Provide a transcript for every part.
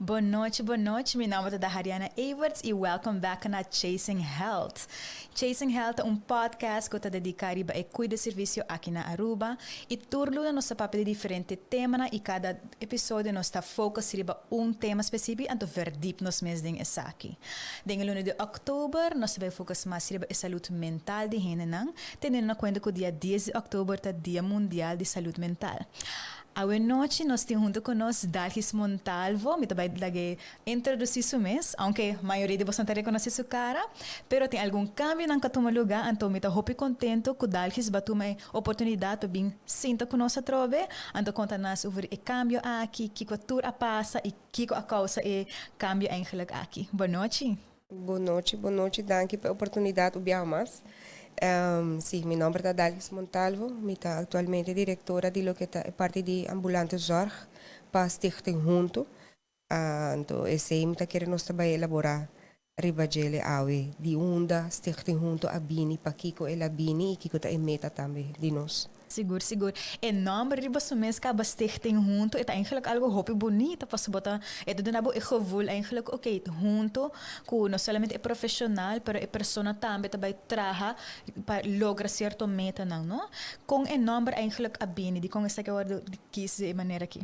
Boa noite. Meu nome é Dahariana Everts e welcome back na Chasing Health. Chasing Health é podcast que está dedicado a cuidar de serviço aqui na Aruba e turno nós papel de diferente tema e cada episódio nós está focus sobre tema específico então ver deep nos meses de aqui. Dengue luna de outubro nós vai focus mais sobre a saúde mental de gente tendo em conta que o dia 10 de outubro é Dia Mundial de Saúde Mental. Hoje noite nós temos junto conosco Dalgis Montalvo, me também lagi introduzir su mês, aunque a maioria de vocês não reconhece sua cara, pero tem algum cambio na toma lugar, então me estou muito contento que Dalgis vai tomar a oportunidade de vir sentar conosco trove, então conta-nos sobre o cambio aqui, que a tour passa e que a causa é cambio eigenlijk aqui. Boa noite. Boa noite, danke pela oportunidade de vir mais. Sim, meu nome é Dalgis Montalvo, eu sou atualmente diretora de lo que é parte de ambulante zorg para Stichting Junto. Então, esse é o que nós trabalhamos elaborar ribagele awe de onda Stichting Junto a Bini para Kiko e la Bini e Kiko tá meta também de nós. Seguro. E nome riba sumes ka Stichting Junto, é eigenlijk algo hopi bonito para botar, é tudo nabo gevoel eigenlijk oké, junto, que não somente é profissional, pero é persona também também traha para lograr certo meta não? Com o nome eigenlijk a Bini, de com essa que eu quis de maneira aqui.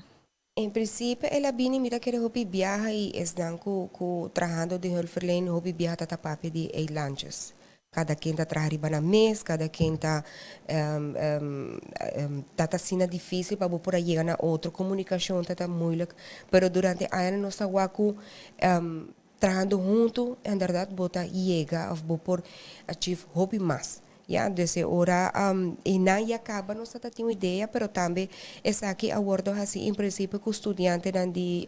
Em princípio, ela bini mira que hopi viaja e esdan ku trabajando de hulpverlening hopi viaja tata papi de eilandjes. Cada quem está trabalhando na mês, cada quem está tá sendo difícil para por chegar na outra comunicação tá muito, pero durante a ano nós estamos trabalhando junto, em verdade, bota chega ou por achieve hobby mais. Ja, dus ora e não acaba nós tá tendo ideia, pero também essa aqui abordo assim em princípio com estudante dan de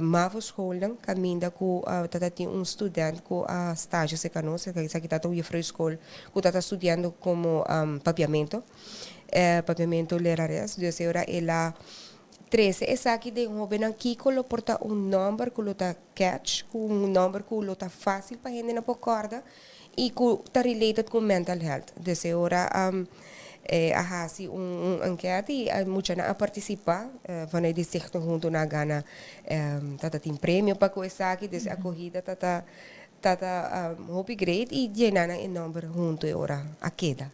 mavo school caminda com tá tendo estudante com estágio se canos, que aqui tá tão free school, que tá estudando como papiamento lerares, dus ora ela 13 essa aqui de jovem aqui que porta número que lo tá catch, com número que lo tá fácil para gente na corda e que está related com mental health. Desse hora, assim, enquete e muita a participar, van a Stichting Junto na Gana, tem prêmio para coisa aqui, desse a corrida, hope great e llenar em número junto agora, a queda.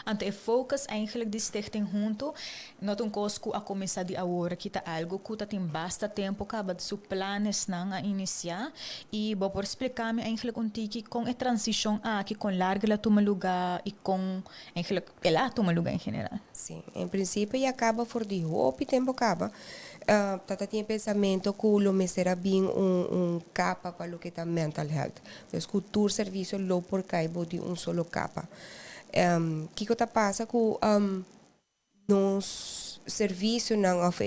Então, o foco eigenlijk de Stichting Junto, not um coisa a começar de agora, que tá algo que tem bastante tempo, que de seus planos a iniciar, e vou por explicar-me eigenlijk tiki com a transição aqui, com larga la toma lugar e com eigenlijk ela toma lugar em geral. Sim, em princípio, e acaba por de hope tempo acaba. Tata tinha pensamento que o me será bem capa para o que está mental health. Então, que o tour serviço lo por caibo de solo capa. Que está passa com nos serviço não of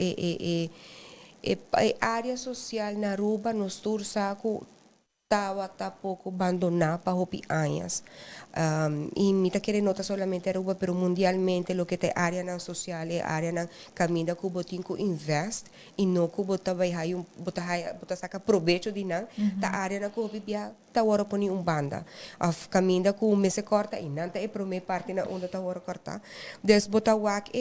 área social na Aruba nos tour saco estava pouco abandonar para hopi anos e me está querendo nota solamente Aruba pero mundialmente lo que te área na social é área na caminha que o botin que invest e não que o bota vai bota saca proveito de não ta área na que o bia ta hora poni banda of caminha que o mês se corta e não ta é prome parte na onda ta hora corta des bota wak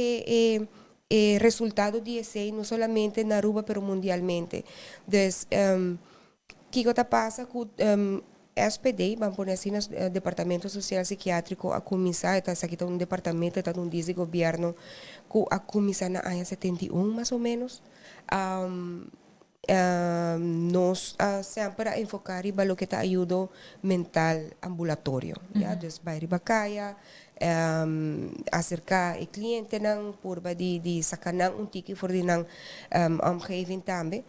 resultado de esse não solamente na Aruba pero mundialmente des que está passa com SPD, vamos pôr assim, Departamento Social Psiquiátrico, a começar, está aqui departamento, está diz governo, que a começar na área 71, mais ou menos, nós sempre enfocar em o que está ajuda mental ambulatório, dus vai ribacaia, acercar o cliente não, por de sacar tiki for de omgeving também.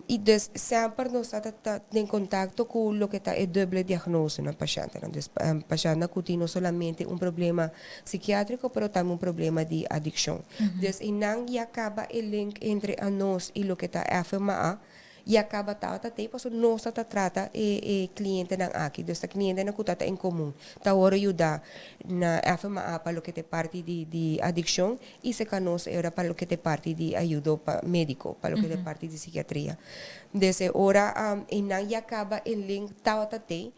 E dus sempre nós estamos em contato com o que está é dupla diagnose na paciente. Dus paciente que tem não somente problema psiquiátrico, mas também problema de adicção. Dus e não acaba o link entre a nós e o que está FMA e acaba porque nós trata cliente não aqui. Dus a cliente não está em comum. Tá hora ajudar na FMA para o que é parte de adicção e se nós era para o que é parte de ajuda médico, para o que é parte de psiquiatria. Desse hora e não acaba o link tem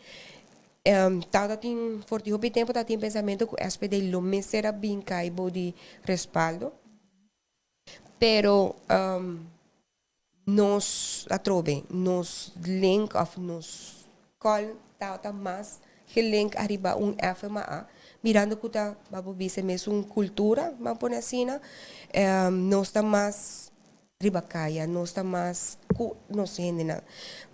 por muito tempo tem pensamento que o SPD lo me será bem caibo de respaldo, pero nos atrobe, nos link of nos call tauta mas gelink arriba un FMA mirando que ta babobise mes un cultura mapone asina nos está mais ribakaya nos está mais nos rendena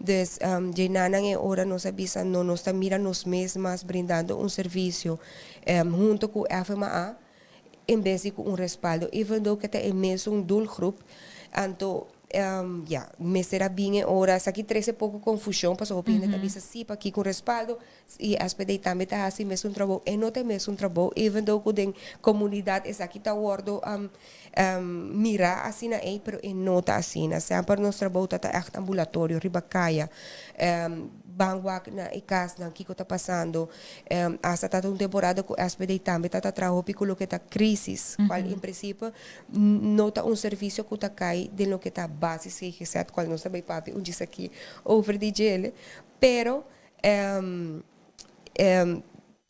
des jenana é hora nos avisa no nos está mira nos mesmas brindando um serviço junto com o FMA em vez de com um respaldo even though que é mesmo um doelgroep anto me será bem ora aqui traz pouco confusão para o opinião da visa sim para aqui com respaldo e as pedei também tá assim mesmo um trabalho e não tem mesmo um trabalho even though que a comunidade é aqui tá wordo mira assim na é pero e não tá assim na sempre nosso trabalho tá echt ambulatório ribacaia bangwak na ikas ng kiko ta pasando asa tatong temporada ko aspedei tambe tata trabajo piculo que ta crisis qual em princípio nota um serviço que ta cai de lo que ta base se reset qual não sabe papi um diz aqui over the gel pero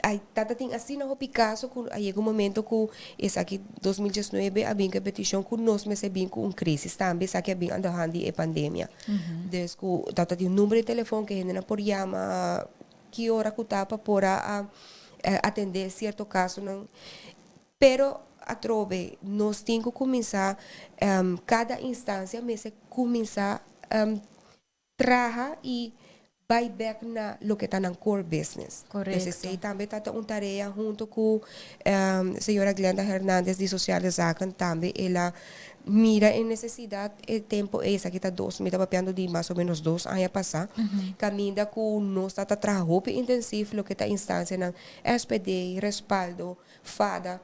ay tata ting assim na hopi caso que aí um momento que esse aqui 2019 a bem que petição que nós me se bem com um crise também sabe bem andando a pandemia des que tata tem um número de telefone que ainda por chama que hora que tapa por atender certo caso não pero a trove nós temos que começar cada instância me se começar traha e vai back na lo que está na core business. Correcto. Entonces, também está uma tarefa junto com a senhora Glenda Hernández de Sociais Zaken também ela mira em necessidade o tempo esse aqui está me está papiando de mais ou menos 2 anos passar caminha com nós está trabalhando intensivo lo que está instância na SPD respaldo fada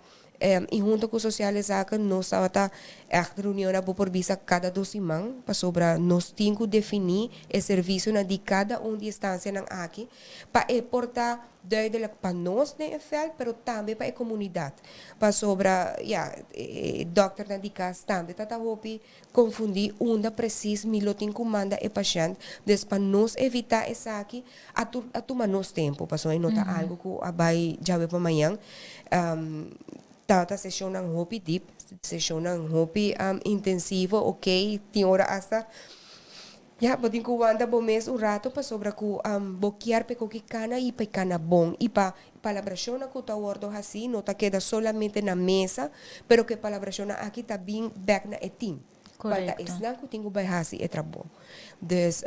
e junto com os sociais zaken nós estava a reunião por visa cada 2 semanas para sobre nós temos que definir o serviço na de cada de instância na aqui para portar duidelijk para nós no veld, pero também para a comunidade para sobre doctor na de casa também tá hopi confundir onde preciso milo tem comanda e paciente des para nós evitar essa aqui a tomar nosso tempo para só nota algo que vai já para amanhã tata sessão ng hopi deep, sessão ng hopi intensivo, ok, tem hora hasta pwedeng kuwanda bo mes un rato pa sobra ku bokiar pe kokikana y pe kana bom y pa palabración ku ta wordo así no ta queda solamente na mesa pero que palabración aqui ta bien back na etim Correcto. Falta islang ku tingo bay hasi e trabo des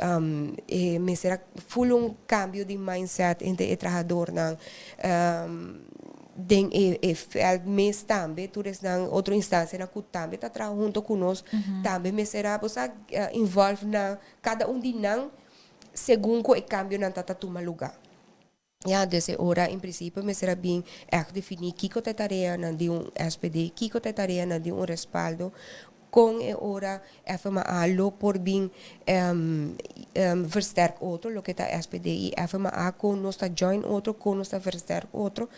me será full un cambio de mindset entre o trabajador ng den mês também tu na outra instância na que também está trabalhando junto conosco também me será você envolve na cada de nós segundo o cambio na tata toma lugar dessa hora em princípio me será bem definir que é tarefa na de SPD que é tarefa na de respaldo com a hora FMA lo por bem versterk outro lo que está SPD e FMA com nós está join outro com nós está versterk outro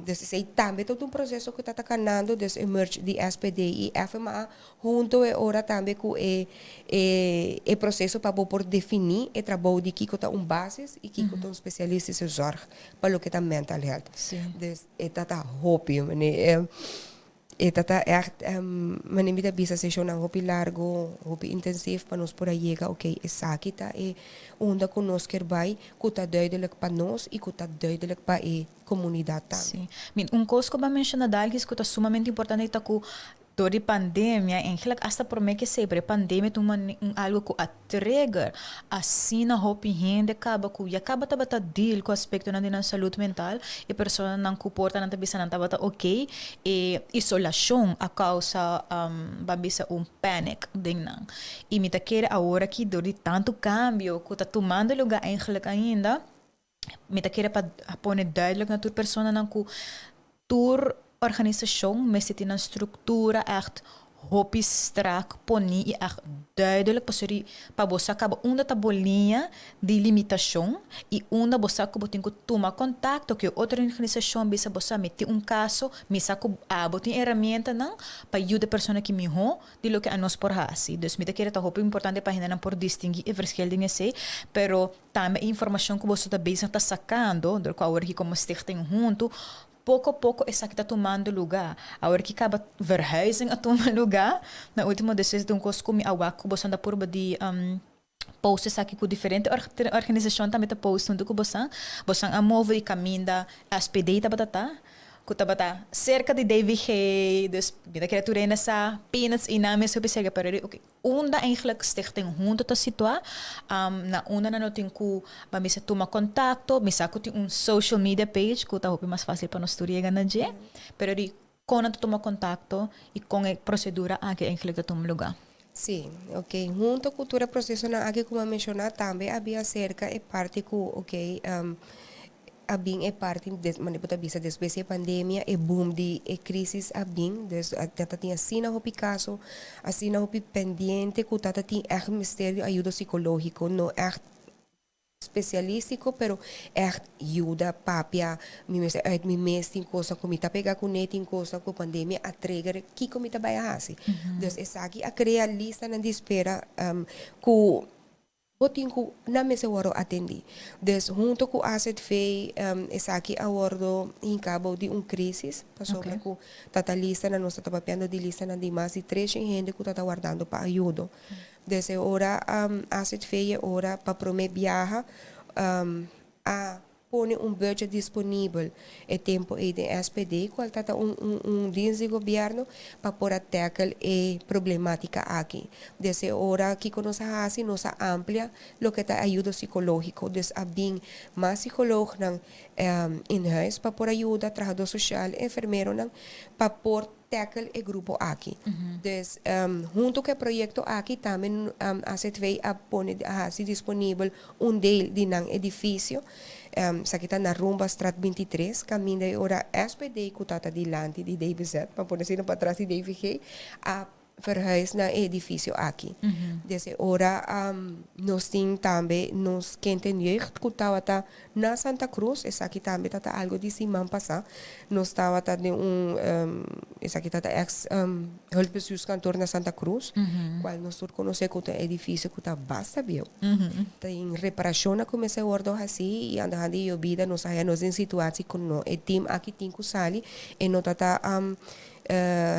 desse também todo processo que está canando des emerge de SPD e FMA junto a hora também com o processo para por definir o trabalho de que está basis e que está especialista em zorg para lo que está mental health des está hopi tata echt manimita bisa session ng hopi largo, hopi intensief pa nos por ayega, okay, sakita onda conosco kerbay, kuta duidelijk pa nos e kuta duidelijk pa comunidad também. Sim. Coisa que eu mencionar que é sumamente importante é que Door pandemia, eigenlijk hasta por me que sempre pandemia algo que a trigger assim na hopi gente acaba tabata deal com aspecto na dinâmica saúde mental e pessoa não comporta não tabisa não tabata ok e isolação a causa babisa panic ding nang e me querer agora que door tanto cambio que tá tomando lugar eigenlijk ainda me querer para pôr duidelijk na tua persona não que tur organisatie met zit in een structuur echt hopi strak poni e echt duidelijk para você acaba uma bolinha de limitação e uma você acaba tem que tomar contato com outra organização bisa você meter caso misa ko botin ferramenta não para ajudar a pessoa que melhor de lo que a nós por hasi dus mita querer tá hopi importante para ainda não por distinguir e verschillende se pero também informação que você tá bisa tá sacando do qual que como stichting junto pouco a pouco essa que está tomando lugar. Agora que acaba verhuizing a tomar lugar, na última decisão com os comi awak bosan da purba de posts aqui com diferentes organizações também tá postando com bosan a move e caminda SPD tá batata kutabata cerca de David Hay dus vida criatura nessa peanuts e na mesa observa para okay onda eigenlijk stichting junto ta situa na onda na notin ku ba misa toma contacto misa ku tem social media page ku ta hope mais fácil para nós turia na je pero di quando tu toma contacto e com a procedura aqui eigenlijk toma lugar. Sim, ok. Junto com o processo na aqui como mencionar também havia cerca e parte com ok abing e parte manipota bisa depois da pandemia e boom de crise abing tata tinha assina o Picasso assina o pendiente que tata tinha echt mistério ajuda psicológico no echt especialístico pero echt ajuda papia mi mes tem coisa como tá pegar com net tem coisa com pandemia a trigger que como tá vai assim dus essa aqui a criar lista na espera com Botinho na mesa waro atendi. Des junto com a Asset Fei, essa aqui a waro em cabo de crise, passou okay. Com tata lista na nossa tapapiando de lista na de mais de 3 gente que tata guardando para ajuda. Desse hora Asset Fei é hora para prometer viaja a pone budget disponível e tempo aí de SPD qual tata dienst de governo para poder tackle a problemática aqui. Desse hora que conosco assim nossa amplia lo que tá ajuda psicológico des abing mais psicólogo nang in huis para poder ajuda trabalhador social enfermeiro nang para poder tackle o grupo aqui. Dus junto com o projeto aqui também a C2 pone disponível deel de nang edifício sa kita na Rumba Strat 23, caminho de ora SPD kutata di lanti di DBZ, para poder ser para trás de DVG, a verhuis na edifício aqui. Desse hora, nós temos também, nós que jeugd kutawata na Santa Cruz, essa aqui também tata algo de semana passada, nós estava de essa aqui tata ex hulpbestuurskantoor na Santa Cruz, qual nós todos conhecemos que o edifício que basta viu. Tem reparação na começa a ordem assim e anda de vida nós nos em situação com o time aqui tem que sair e não tata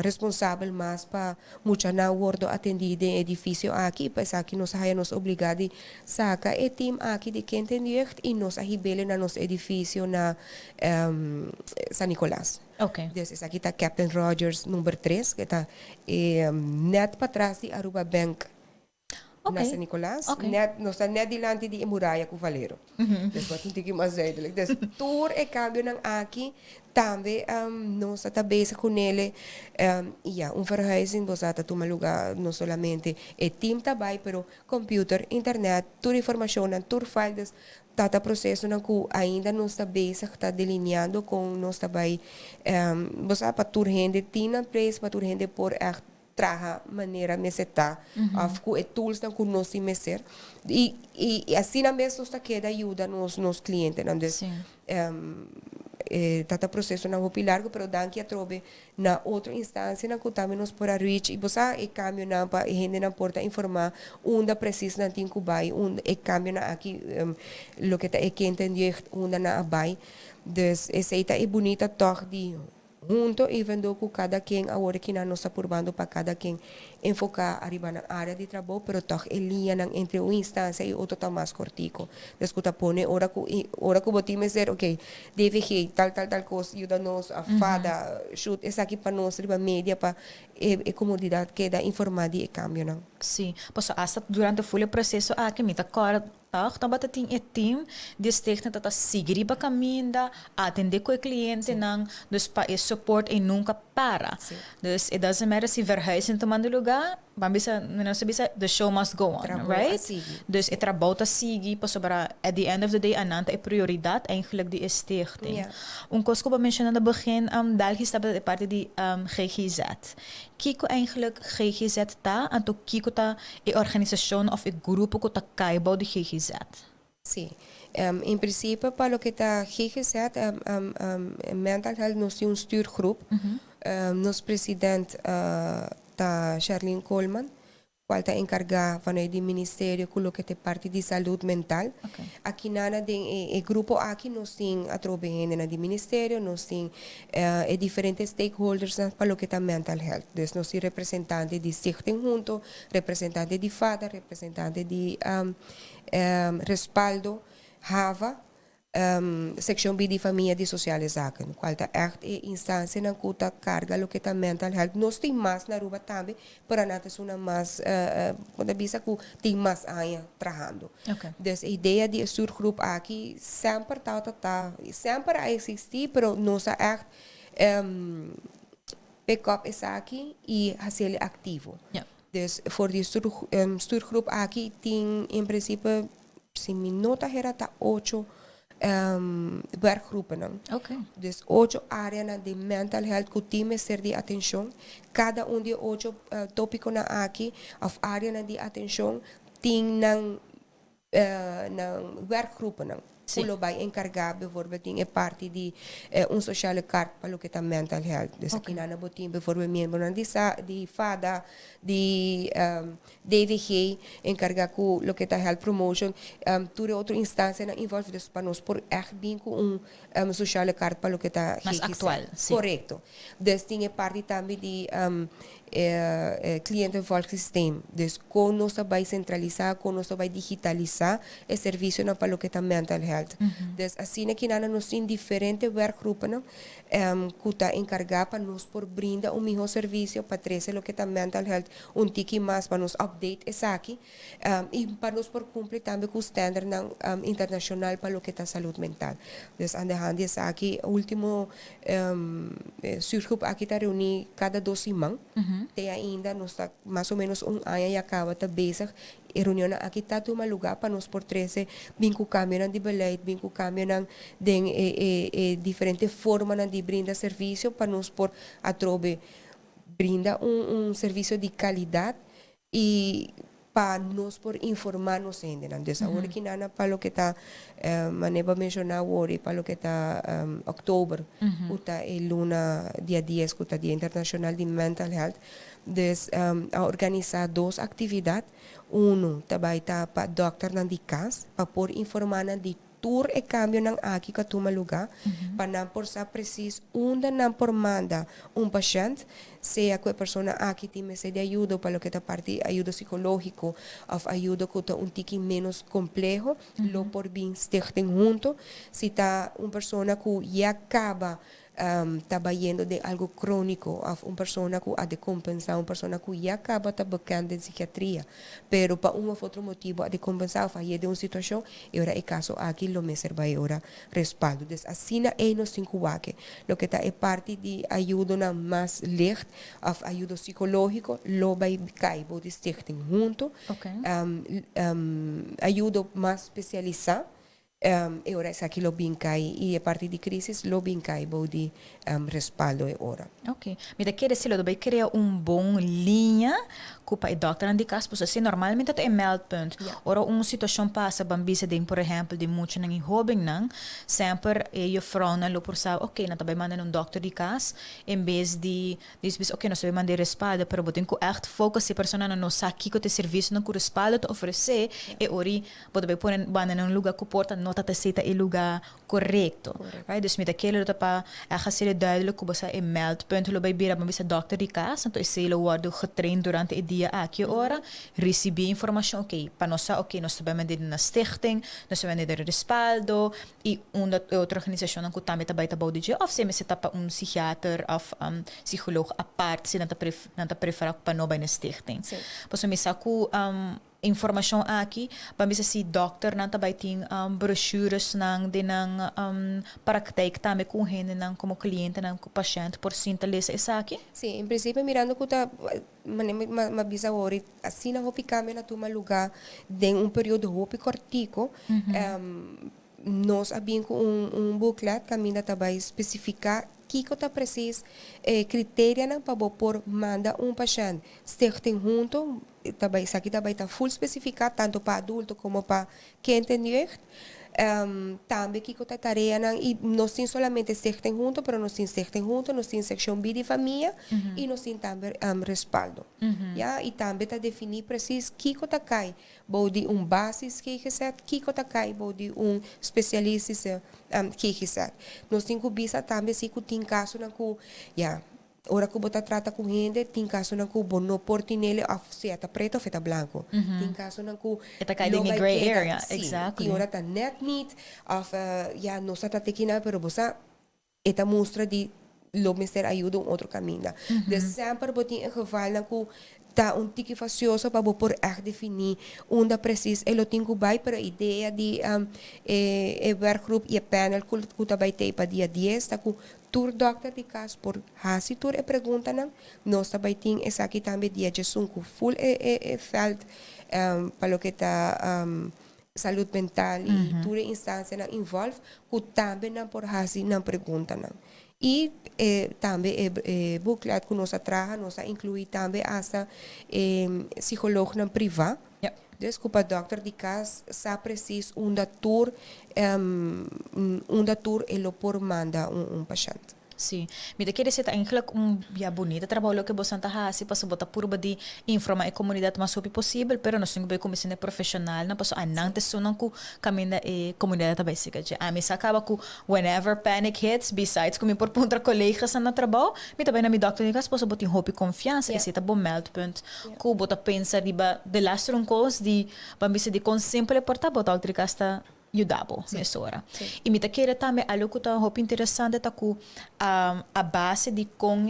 responsável mais para muita na wordo atendido em edifício aqui, pois aqui nós nos obrigado saca e time aqui de quem tem jeugd e nós arribele na nosso edifício na San Nicolás. Okay. Desse aqui está Captain Rogers número 3, que está net para trás de Aruba Bank. Na San Nicolás, nós está net dilante de muralha com o Valero. Depois não tem que mais duidelijk. Dus tour e cambio ng aqui também nós está bezig com ele verhuizing nós está toma lugar não somente o team também, pero computer, internet, toda informação, toda files tata processo na que ainda não está bezig está delineando com nós também você para tour gente tina place para tour gente por traha maneira meseta of ku tools dan ku nos meser e assim na mesmo está que ajuda nos clientes não des tata processo não é largo pero dan que trobe na outra instância na que também nos por reach e você e cambio na para gente na porta informar onde precisa na tem que vai onde e cambio na aqui lo que tá e que entender onde na abai des essa é bonita toch de junto, even though cada quem agora que nós está purbando para cada quem enfocar arriba na área de trabalho, pero toch linha entre uma instância e outra tá mais cortico. Descuta pone ora que botim dizer, ok, DVG, tal coisa, ajuda-nos a fada, shoot, essa aqui para nós, riba média para a comunidade que dá informada e cambio não. Sim, posso hasta durante o processo aqui me tá cora então bata tem team de stichting tata seguir para caminho atender com o cliente não dus para support e nunca para dus it doesn't matter se verhuizen tomando lugar bisa não se bisa the show must go on right dus het trabalho tá seguir para at the end of the day ananta é prioridade eigenlijk die stichting coisa que eu mencionei no begin dalhi está de parte de GGZ Kiko eigenlijk GGZ tá anto Kiko tá e organisação of e grupo que tá caibou de GGZ. Sim. Em princípio, para o que está GGZ, mental health nós temos stuurgroep. Nosso presidente tá Charlene Coleman, qual está encargado vanuit o Ministério coloca te parte de saúde mental. Okay. Aqui nada de grupo aqui nós tem a trobehende na do Ministério, nós tem diferentes stakeholders para o que está mental health. Então nós temos representante de Stichting Junto, representante de FADA, representante de Respaldo, HAVA, section B de família de sociale zaken. Qual está echt instância na kuta carga lo que está mental health. Nós tem mais na Aruba também, para nós uma mais, quando bisa que tem mais anos trabalhando. Okay. Então a ideia de surgrupo aqui sempre sempre a existir, pero nós echt pick up isso aqui e fazer ele ativo. Yeah. Dus voor die stuurgroep aqui tem, em princípio, se me nota era tá 8 werkgroepen. Okay. Dus 8 áreas de mental health que time ser de atenção. Cada de 8 tópicos na aqui, of áreas de atenção, tem na werkgroepen. Sim. Ulo vai encargar, bijvoorbeeld, in parte de sociale kaart para o que está mental health. Dus aqui na botin, bijvoorbeeld, membro de FADA, de DVG, encargar com o que está health promotion, toda outra instância na envolve dus para nós por echt bem com sociale kaart para o que está mais atual. Sim. Correto. Dus tem parte também de cliëntenvolgsysteem. Dus kon nós vai centralizar, kon nós vai digitalizar o serviço para o que está mental health. Dus assim aqui nós temos diferentes werkgroepen que está encargado para nós por brindar melhor serviço para trazer o que está mental health tiki mais para nos update essa aqui e para nós por cumprir também com o standard internacional para o que está saúde mental. Dus aan de hand essa aqui último surgrupo aqui está reunido cada 2 semanas. Tem ainda nós está mais ou menos ano e acaba tá bezig. A reunião aqui está uma lugar para nós por trazer bem com câmbio de beleid, bem com câmbio de diferentes formas de brindar serviço para nós por atrobe brinda serviço de qualidade e para nós por informar nos ainda. Então, agora que nada para o que está, maneba mencionar hoje para o que está outubro, que está luna dia 10, que está dia internacional de mental health, dus a organizar 2 atividades. Também está para doctor nan di cas, para por informar de tour e cambio ng aqui ka tuma lugar, para não por sa preciso não por manda paciente, se a pessoa aqui tem de ajuda para o que está parte ajuda psicológico ou ajuda que está tiki menos complexo, lo por bem stichting junto, se está pessoa que já acaba trabalhando de algo crônico, uma pessoa que há de compensar, uma pessoa que já acaba de bekend de psiquiatria, pero para ou outro motivo há de compensar, fazer de uma situação, e ora é caso aqui lo me serve ora respaldo. Dus assim é nos 5 aqui, lo que está é parte de ajuda na mais licht, of ajuda psicológico, lo vai cair de stichting junto, ajuda mais especializada. E ora essa aqui lo bincai e a parte de crise lo bincai de respaldo e ora. Ok. Me daquele se lo vai criar bom linha para o doctor de caso, porque assim normalmente é meldpunt. Ora situação passa bambisa de por exemplo de muito nang hobing nang sempre eu frona lo por sa ok na tabay mandar doctor de caso em vez de diz ok nós vai mandar respaldo pero botem com echt focus se persona não sabe que o serviço não com respaldo te oferecer e ori pode vai pôr num lugar que porta nota te seta e lugar correto. Right? Dus met aquele dat pa er duidelijk hoe ze een meldpunt lo bij bira bambisa doctor de caso então esse lo wordt getraind durante o dia aqui ora receber informação ok para nós ok nós sabemos de na stichting nós sabemos de respaldo e outra organização que também está baita bom de of se me seta para psiquiatra of psicólogo a parte se não tá preferar para não bem na stichting pois me saco informação aqui para se doctor não também tem brochures não de não praktijk também com gente não como cliente não como paciente por sintetizar isso aqui. Sim, em princípio mirando que tá mabisa ori assim na hopi kami na tuma lugar de período hopi cortico nós abin com booklet kami na também especificar que está preciso critério para por manda paciente stichting junto também isso aqui também está full especificado tanto para adulto como para quem tem jeugd Também que a tarefa não e nós temos solamente sectem junto, pero nós temos sectem junto, nós temos section B de família e nós temos também respaldo. Yeah? E também está definir preciso que está cai, bode basis que está cai, bode especialista que nós temos que bisa também se que tem caso na que ora que você trata com gente, tem caso na que você não pode nele se é preto ou é branco. Tem caso na que Ita cai em gray area, exactly. Tem ora tá net niet, of não está tequina, pero você esta mostra de lo mister ajuda outro caminho. De sempre você tem geval na que tá tiki facioso para por echt definir onde preciso ele tem que vai para a ideia de werkgroep e panel que tá vai ter para dia 10 tá com tour doctor de caso por hasi tour e pergunta não nós tá vai ter essa aqui também dia de sunco full felt para o que tá saúde mental e toda instância não envolve que também não por hasi não pergunta não. E também booklet que nós traga, nós inclui também essa psicólogo na privado. Yep. Desculpa, doctor de caso, se precisa tour ele por manda paciente. Sim. Me da querer ser eigenlijk bonita trabalho que você está fazendo para botar purba de informar a comunidade mais sobre possível, pero nós temos que começar profissional, não posso antes só não que caminho a comunidade também se quer. A mim se acaba com whenever panic hits, besides como por contra colegas no trabalho, me também na minha doctor de casa posso botar hope e confiança, esse tá bom meldpunt, que bota pensar de lastro um coisa de bambisa de com simple portar botar outra casa ajudava nessa hora. E me querer também algo que tá muito interessante tá com a base de com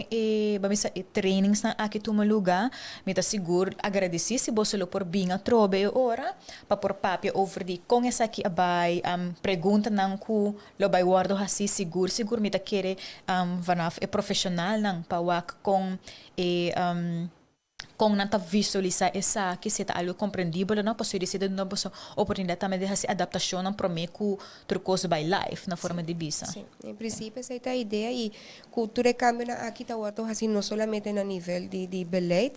trainings na aqui toma lugar, me tá seguro agradecer se você lo por bem a trobe ora para por papel over de com essa aqui vai pergunta não ku lo vai guardo assim seguro me tá querer vanaf profissional não para work com com nanta visualizar essa que se tá algo compreendível não posso dizer de novo oportunidade também de fazer adaptação não para mim com trucos by life na forma de visa. Sim, em princípio essa é a ideia e cultura cambia aqui tá orto assim não somente no nível de beleid,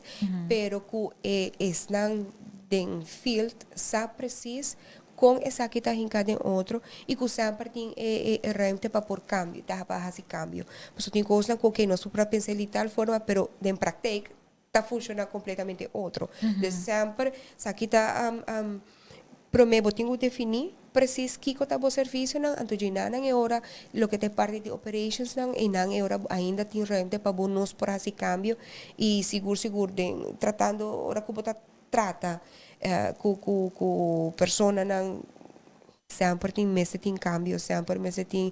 pero que não den field sa precis com essa que está hincada em outro e que sempre tem ruimte para por cambio, tá para fazer cambio. Mas tem coisas que nós para pensar de tal forma, pero em prática está funcionando completamente outro. De sempre, se aqui está prometo tenho que definir preciso que está o serviço não, então já não é hora lo que te parte de operations não e não é hora ainda tem rente para bonus por esse cambio e seguro de tratando hora que você trata com persona não sempre tem mês tem cambio sempre mês tem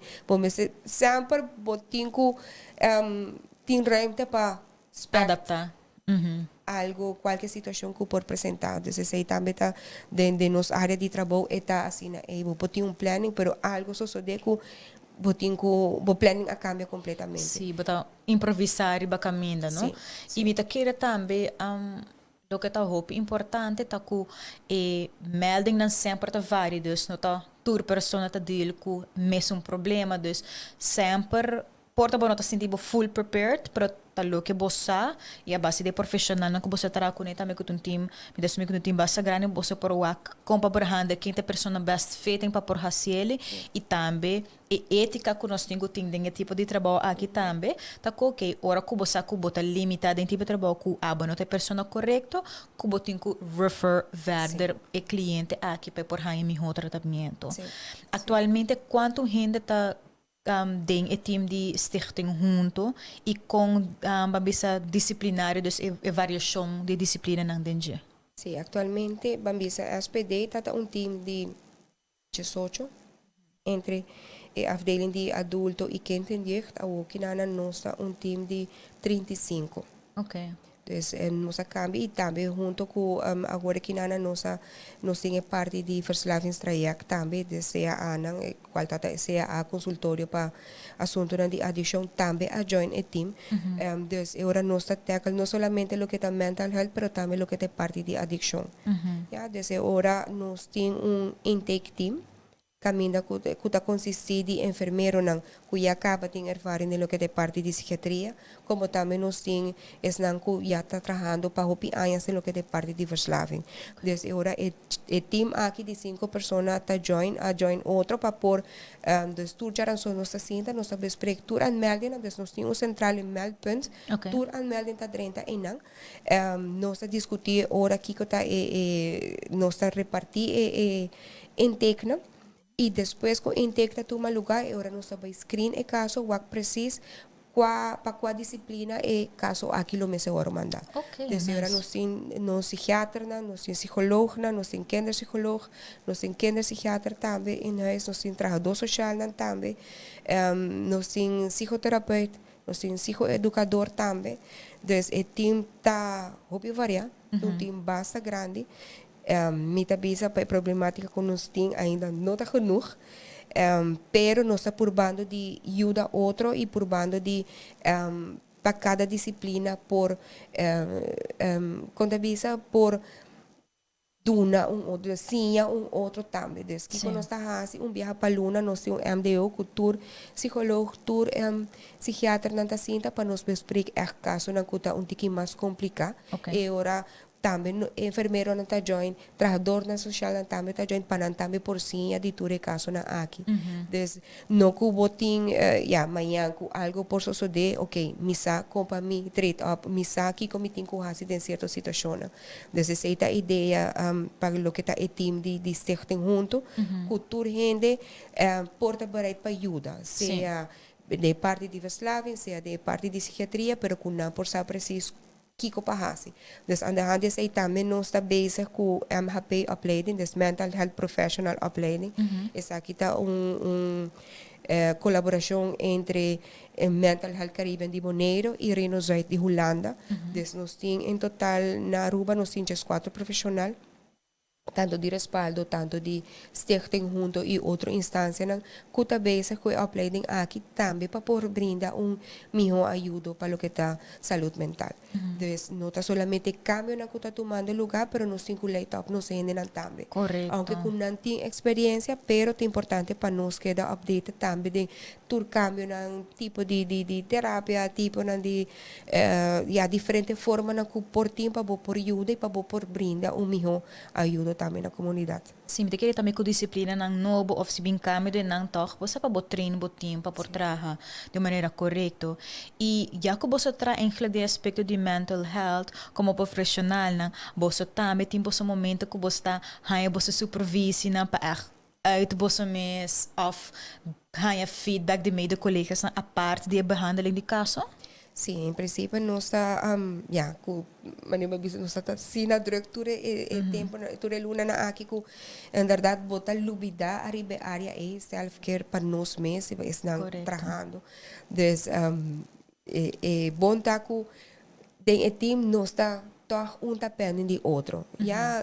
sempre tem que tem rente para adaptar algo, qualquer situação que por apresentar. Então, se também está de nossa área de trabalho, está assim, eu tenho planning, pero algo só de que o planning a cambia completamente. Sim, botar improvisar e caminhar, não? E me queira também o que está roupa importante tá com melding não sempre tá vários, dus não tá tour persona tá deal com mesmo problema, dus sempre porta bom tá sentindo full prepared para lo que você e a base de profissional não que você terá com também com um time me desme com um time basta grande você por o com para handa quem tem persona best fit para por ele e também e ética que nós temos tem tipo de trabalho aqui também tá ok ora que você que bota limitado em tipo de trabalho que a não tem persona correto que você tem que refer verder o cliente aqui para por em meu tratamento atualmente quanto gente tá tem o time de stichting junto e com Bambisa disciplinário, dus variação de disciplina não tem. Sim, atualmente Bambisa SPD está time de 18 entre a afdeling de adulto e quem tem jeugd, ou que na nossa time de 35. Ok. Então, nossa cambia e também junto com agora que na nossa nós temos parte de verslavingstraject também de CAA não qual tá CAA consultório para assunto de adição também a join a team então agora nós tackle não somente lo que está mental health pero também lo que é parte de adicção então agora nós temos intake team caminda que consiste de enfermeiro não que já acaba tem ervaring no que de parte de psiquiatria como também nós tem es não que já está trabalhando para hopi anos no que de parte de verslaving dus agora o team aqui de 5 pessoas está join outro para por dus tour já só nós sinta nós bespreek tour aanmelding dus nós tem central em meldpunt tour aanmelding está 30 e não nós discutir ora aqui que está nós repartir em tecna e depois que integra toma lugar agora nós vai screen e caso o preciso para qual disciplina e caso aquilo me se ora mandar. Dus agora nós tem psiquiatra, nós tem psicólogo, nós tem kinderpsicólogo, nós tem kinderpsiquiatra também em huis, nós tem trabalhador social também, nós tem psicoterapeuta, nós tem psicoeducador também. Dus o time está hobby variado, um time bastante grande. Mita bisa para a problemática que nós temos ainda não está genoeg, pero nós está probando de ajudar outro e probando de para cada disciplina por quando bisa por duna outro sim outro também des que nós está assim viaje para Luna nós temos MDO cultura psicólogo tour psiquiatra nanta cinta para nós bespreek caso na kuta tiki mais complicado e ora também enfermeiro não está join, trabalhador na social não também está join, para também por sim a diture caso na aqui. Des no que botin amanhã com algo por suceder, ok, misa compa mi treat up, misa aqui como tem com hasi em certa situação. Des essa é a ideia para o que está o team de stichting junto, cultura gente porta bereid para ajuda, seja de parte de verslaving, seja de parte de psiquiatria, pero com não por sa preciso Kiko Pahasi. Dus aan de hand is hij também nós está bezig com MHP opleiding, dus Mental Health Professional opleiding. Is aqui tá colaboração entre Mental Health Caribbean de Bonaire e Reino Zuid de Holanda. Dus nós temos em total na Aruba nós temos 4 profissionais. Tanto de respaldo, tanto de stichting junto e outra instância na kuta bezig com a opleiding aqui também para por brindar melhor ajuda para o que está saúde mental. Dus não está solamente cambio na kuta tomando lugar, pero nós temos que top nós ainda também. Correto. Aunque com não tem experiência, pero é importante para nós que da update também de tur cambio na tipo de terapia, tipo na de diferente forma na ku por tempo para por ajuda e para por brindar melhor ajuda também na comunidade. Sim, te queria também com disciplina ng nobo of si bingkami de nang toch, você para bot treino bot tempo por traha de maneira correta. E já que você tra eigenlijk de aspecto de mental health como profissional, na você também tem você momento que você está hanya você supervise na para uit você mes of hanya feedback de meide collega's na a parte de behandeling de caso. Sim, em princípio nós está nós está sina directura e tempo ture luna na aqui com em verdade botar lubida arriba área e self care para nós mesmos e estão trabalhando des bom tá com de team nós está toch dependendo de outro já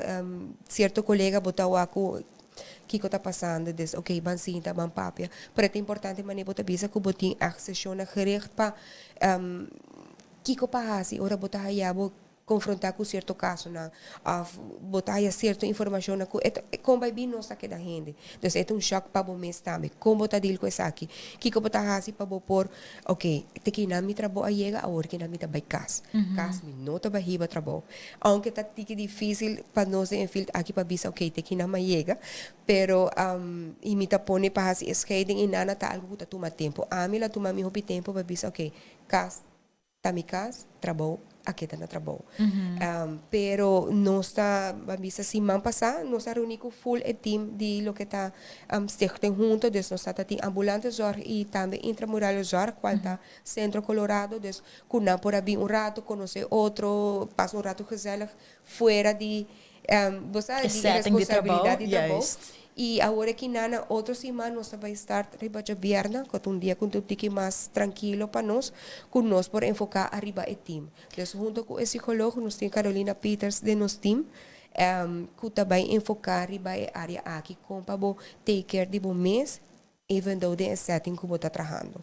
certo colega botar o aku que está passando, diz, ok, van cinta, van papia, pero é importante maneira botar bisa que botin accessão na gericht para que pahasi, ora botar hayabo confrontar com certo caso na botar certa informação na como vai vir nossa que da gente então é choque para o mês também como botar deal com isso aqui que botar hasi para por ok te que na mi trabalho chega a hora que na mi trabalho casa me nota vai riba trabalho aunque tá tique difícil para nós em field aqui para bisa ok te que na ma chega pero e mi tá pone para hasi skating e nana tá algo que tá toma tempo a mi la toma mi hobby tempo para bisa ok casa tá mi casa trabalho aqui está no trabalho. Pero nós está, vamos assim, man passar, nós está reunido com full team de lo que está stichting junto, dus nós está tem ambulante zorg e também intramural zorg, quanto Centro Colorado, dus kuna por abrir rato, conhecer outro, passa rato gezellig, fora de, você de responsabilidade de trabalho. E agora que nana outra semana nós vai estar riba de viernes, com dia com um tique mais tranquilo para nós, com nós por enfocar arriba o time. Então junto com o psicólogo nós temos Carolina Peters de nosso time, que também enfocar arriba a área aqui com para take care de bom mês, even though the setting que está trabalhando.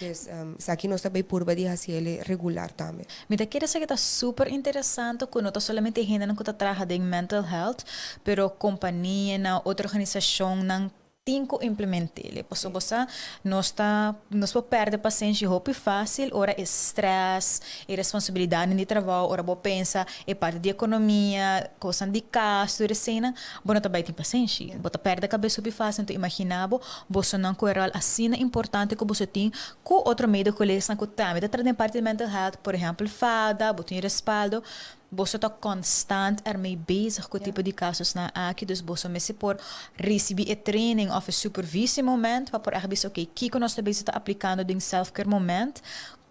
Yes, aqui nós também por de fazer regular também. Me quero dizer que está super interessante que não está somente gente que está trabalhando em mental health, pero companhia na outra organização não tinko implementele. Paso bosa, nos po perde paciência hopi fácil, ora stress, e responsabilidade de trabalho, ora bo pensa, e parte de economia, coisa de caso, recena, bono também tem paciência. Bota perde a cabeça hopi fácil, então imaginabo, boso não coeral assim importante que boso tem, com outro meio de colegas na kutame, da trade parte de mental health, por exemplo, fada, botem respaldo, você está constante ermee bezig com o tipo de casos na aqui, dus você me se por receber a training of a supervisie moment, para por ergens oké, kiko nós também está aplicando de self-care moment,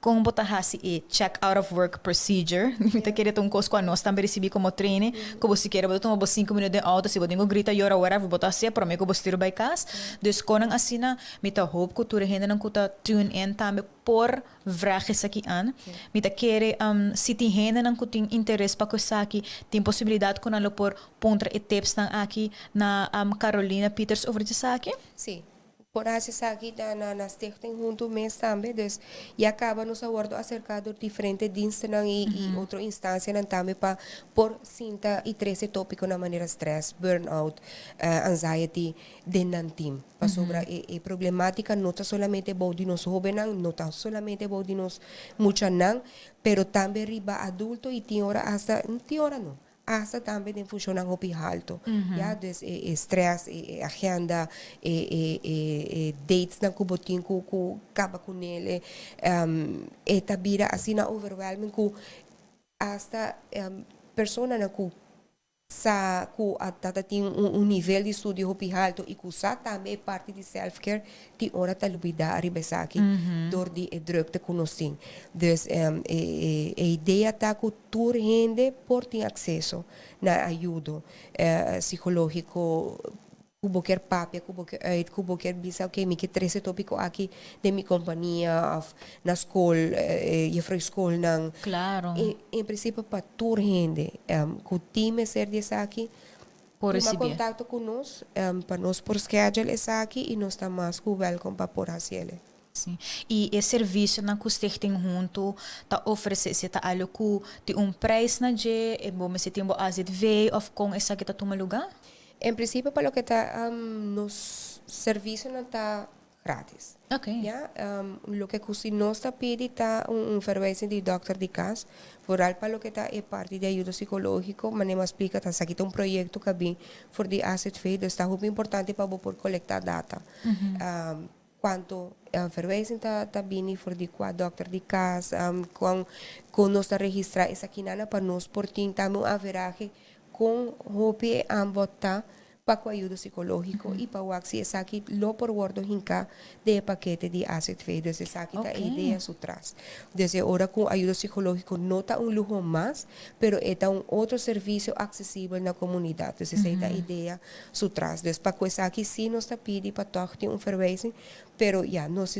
com bota hasi e check out of work procedure, mita querer um coisa com nós também receber como training, que você quer botar tomar 5 minutos de auto, se você não grita yora whatever, botar assim para mim que você tira by cas, dus konang asina mita hope ko tu rehenda nang kuta tune in também por vragen aqui aan. Mita querer se tem renda nang kuting interesse para coisa aqui, tem possibilidade com alo por pontra e tips nang aqui na Carolina Peters over isso aqui? Sim. Por assim aqui na stichting junto mês também, dus e acaba nos acordo acercado diferentes diensten e outra instância também para por cinta e 13 tópico na maneira stress, burnout, anxiety de nan team. Para sobre a problemática não está solamente bom de nos jovens, não está solamente bom de nos muitos não, pero também riba adulto e tem hora hasta tem hora não. Hasta também em funcionar hopi alto. Ja, dus stress, agenda, dates na kubotin ku kaba com ele, tabira assim na overwhelming ku hasta persona na ku sa ku atata tem nível de estudo hopi alto e ku sa também parte de self care ti ora talubida arriba aqui door die drukte kunosin. Dus a ideia tá ku tur rende por ter acesso na ajuda psicológico kubo quer papia, kubo quer bisa, ok, mi que 13 tópico aqui de minha companhia, na escola, e escola, não. Claro. Em princípio, para toda gente, que o time ser de aqui, por receber contato conosco, para nós por schedule essa aqui e nós estamos mais welcome para por fazer. Sim. E esse serviço na que você tem junto, tá oferece tá algo que tem preço na je, e bom, se tem bo azit veio of com essa que tá toma lugar? Em princípio, para o que está nos serviços não está grátis. Ok. Ja, lo que se nós está pedindo está verwijzing de dokter de casa, vooral para o que está é parte de ajuda psicológico, mas nem explica tá aqui tem projeto que vem for de asset fee, então está muito importante para poder coletar data. Quanto verwijzing está vindo for de qua dokter de casa, com nós está registrar essa aqui nana para nós por tim também average com hope ambota para com ajuda psicológico e para o axi essa aqui lo por wordo hinka de paquete de asset fee, dus essa aqui tá ideia sutras. Desde agora com ajuda psicológico não tá lujo mais, pero é outro serviço acessível na comunidade. Dus essa é a ideia sutras. Dus para com essa aqui sim nós tá pedi para toque verwijzing, pero ja, nos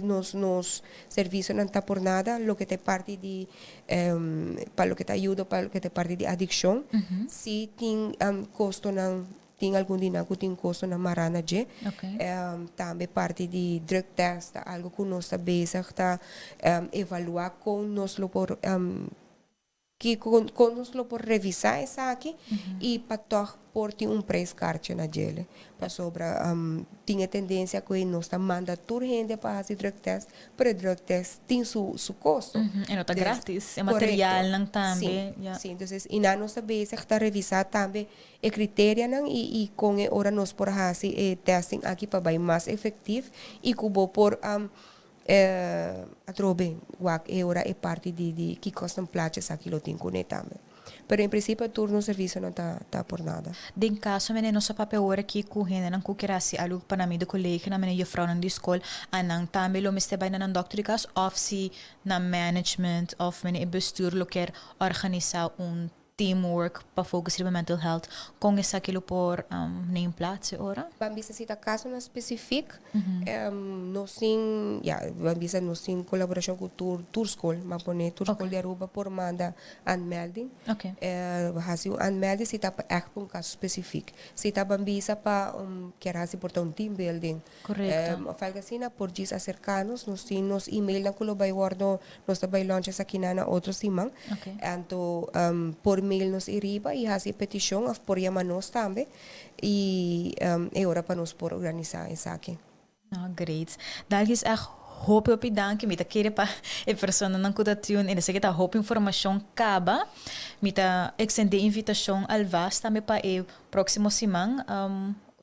serviço não tá por nada, lo que te parte de para lo que te ajuda, para lo que te parte de adicção, se tem custo não tem algum dinheiro tem custo na marana je, também parte de drug test, algo que nós está bezig está evaluar com nós por que com nós por revisar essa aqui e para toch por ter preço caro na gele para sobra tinha tendência que nós está manda toda gente para fazer drug test, pero drug test tem su custo E não está grátis, é material não também. Sim, então e na nossa base está revisar também o critério não e com a hora nós por fazer testing aqui para bem mais efetivo e cubo por atrobe wak ora é parte de que costam plates aqui lo tem com também. Pero em princípio turno serviço não tá por nada. Den caso men no sa papel ora ki ku hena nang ku kirasi algo para mim do colega na men jufrou na escola anang também lo miste by na doctor gas of si na management of men e bestuur lo quer organizar teamwork para focus op mental health com essa aquilo por nem plaats ora Bambisa cita caso na específico nós sim Bambisa nós sim colaboração com tour school mas pone tour school de Aruba por manda anmelding hasi anmelding cita echt por caso específico cita Bambisa para quer hasi por team building correto falga sina por dias acercanos nós sim nos email na culo by wordo nós também launches aqui na outro simang anto por e-mail nos iriba e hasi petição af por yama nos também e é hora para nós por organizar essa aqui. Oh, great. Dahil is echt hoop op danke mita kere pa e persona não kuda tune e nessa hoop informação caba mita extender invitação al vasta me pa e próximo semana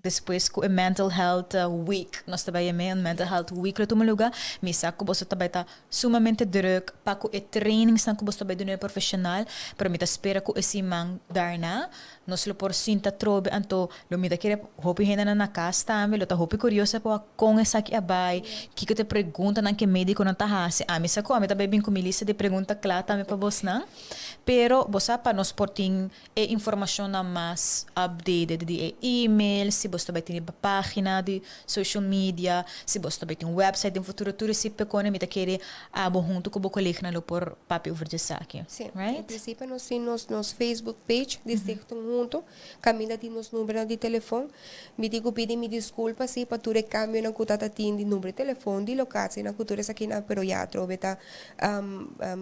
depois com a Mental Health Week. Nós trabalhamos em Mental Health Week lá no lugar. Mas que você também está sumamente druk. Para que trainings que você também do profissional. Para mim, espera que esse man darna. Nós lo por sinta trobe. Então, lo me quer hopi hena na casa também. Lo tá hopi curiosa para com essa aqui abai. Que te pergunta na que médico não tá hasi. A mim sacou. A mim também bem com lista de pergunta clara também para você não. Pero você para nós porting e informação na mais updated de e-mail. Se você também tem uma página de social media, se você também tem um website, em futuro tudo se pecone, me tá querer abo junto com o colega na por papel verde aqui. Sim. Right? Em princípio nós temos nos Facebook page, distrito junto, caminha de nos número de telefone, me digo pedi me desculpa se para tu recambio na kutata tin de número de telefone, de locação na cultura aqui na pero já trove tá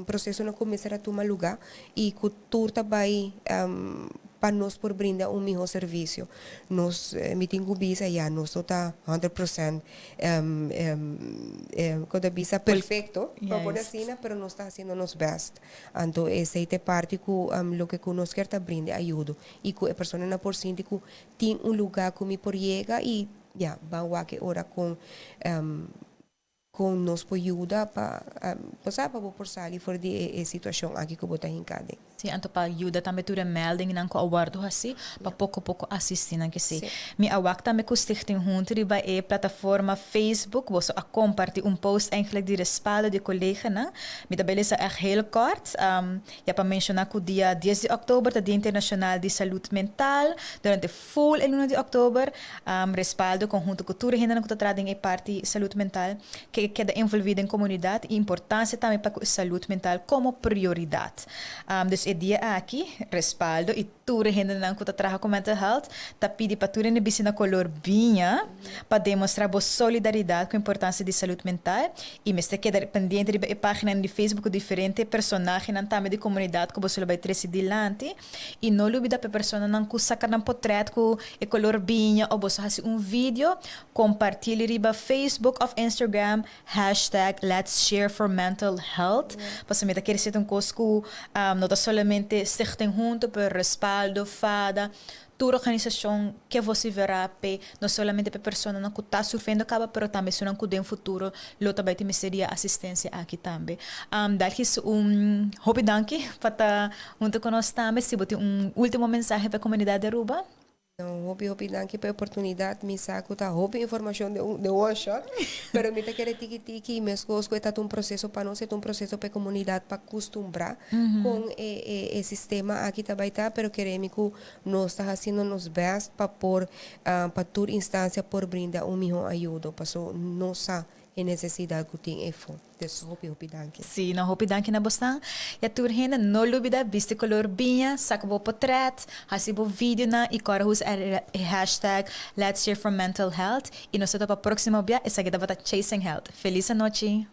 processo na começar a tomar lugar e cultura também para nós por brindar melhor serviço. Nós, me tenho visa já, nós está 100% cada visa perfeito, para poder assim, mas nós está fazendo nos best. Então, essa é parte que o que nós quer brindar ajuda. E que a pessoa na por cento que tem lugar que me por chega e já, vamos que ora com nos ajuda para passar para por sair fora de situação aqui que botar em cada. Sim, então para ajuda também tu melding não com awardo assim, para pouco assistir não que sei. Me awak também com stichting junto riba e plataforma Facebook, você a compartilhar post eigenlijk de respaldo de collega não. Me da beleza é heel kort. Ja para mencionar que o dia 10 de outubro é Dia Internacional de Saúde Mental, durante full el 1 de outubro, respaldo conjunto cultura ainda não contratada em parte saúde mental que queda envolvida em comunidade e importância também para a saúde mental como prioridade. Dus dia aqui, respaldo e tudo ainda não que trabalha com mental health, tá pedi para tudo na bicina color vinha para demonstrar boa solidariedade com a importância de saúde mental e me está queda pendente de página de Facebook diferente personagem não também de comunidade que você vai trazer dilante e não olvida para pessoa não que saca um portrait com e color vinha ou você faz vídeo compartilhe riba Facebook ou Instagram #Let's Share for Mental Health para me tá querer ser coisa não tá solamente stichting junto por respaldo fada toda organização que você verá não solamente para pessoa não que está sofrendo acaba pero também se não que no futuro lo também tem seria assistência aqui também daqui hope danke para estar junto conosco também se você último mensagem para a comunidade de Aruba. Não, hope danke pela oportunidade, me saco tá hope informação de one shot, pero me tá querer tiki mes coisas é um processo para nós, é um processo para a comunidade para acostumbrar com o sistema aqui também tá, pero queremos que nós está fazendo nos best para por para toda instância por brindar melhor ajuda, para nossa necessidade que tem é fo. Des hope danke. Sim, não hope danke na bostan. E a turhena não lubida viste color binha, saca bo portrait, hasibo vídeo na e cora hus #Let's Share for Mental Health e nós para próximo dia essa que dava Chasing Health. Feliz noite.